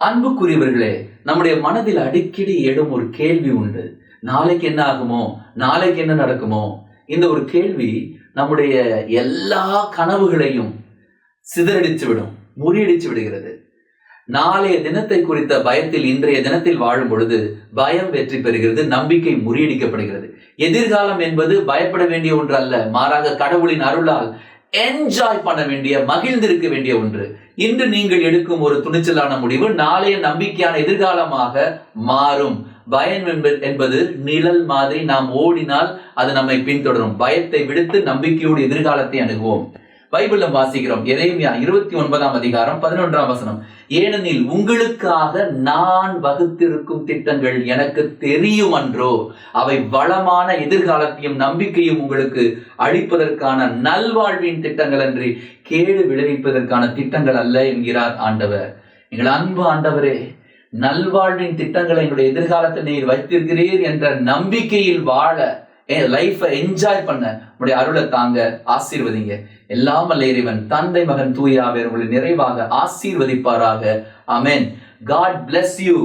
அன்புக்குரியவர்களே, நம்முடைய மனதில் அடிக்கடி எழும் ஒரு கேள்வி உண்டு. நாளைக்கு என்ன ஆகுமோ, நாளைக்கு என்ன நடக்குமோ? இந்த ஒரு கேள்வி நம்முடைய எல்லா கனவுகளையும் சிதறடித்து விடும், முறியடித்து விடுகிறது. நாளைய தினத்தை குறித்த பயத்தில் இன்றைய தினத்தில் வாழும் பொழுது பயம் வெற்றி பெறுகிறது, நம்பிக்கை முறியடிக்கப்படுகிறது. எதிர்காலம் என்பது பயப்பட வேண்டிய ஒன்று அல்ல, மாறாக கடவுளின் அருளால் என்ஜாய் பண்ண வேண்டிய, மகிழ்ந்திருக்க வேண்டிய ஒன்று. இன்று நீங்கள் எடுக்கும் ஒரு துணிச்சலான முடிவு நாளைய நம்பிக்கையான எதிர்காலமாக மாறும். பயம் என்பது நிழல் மாதிரி, நாம் ஓடினால் அது நம்மை பின்தொடரும். பயத்தை விடுத்து நம்பிக்கையோடு எதிர்காலத்தை அணுகுவோம். பைபிள்ல வாசிக்கிறோம், எரேமியா 29ஆம் அதிகாரம் 11ஆம் வசனம். ஏனெனில் உங்களுக்காக நான் வகுத்திருக்கும் திட்டங்கள் எனக்கு தெரியும் அன்றோ, அவை வளமான எதிர்காலத்தையும் நம்பிக்கையும் உங்களுக்கு அளிப்பதற்கான நல்வாழ்வின் திட்டங்கள் அன்றி கேடு விளைவிப்பதற்கான திட்டங்கள் அல்ல என்கிறார் ஆண்டவர். எங்கள் அன்பு ஆண்டவரே, நல்வாழ்வின் திட்டங்களை என்னுடைய எதிர்காலத்தை நீர் வைத்திருக்கிறீர் என்ற நம்பிக்கையில் வாழ, லைஃபை என்ஜாய் பண்ண உங்களுடைய அருளை தாங்க, ஆசீர்வதிங்க. எல்லாம் வல்ல இறைவன் தந்தை மகன் தூய ஆவியார் உங்களை நிறைவாக ஆசீர்வதிப்பாராக. ஆமென். God bless you.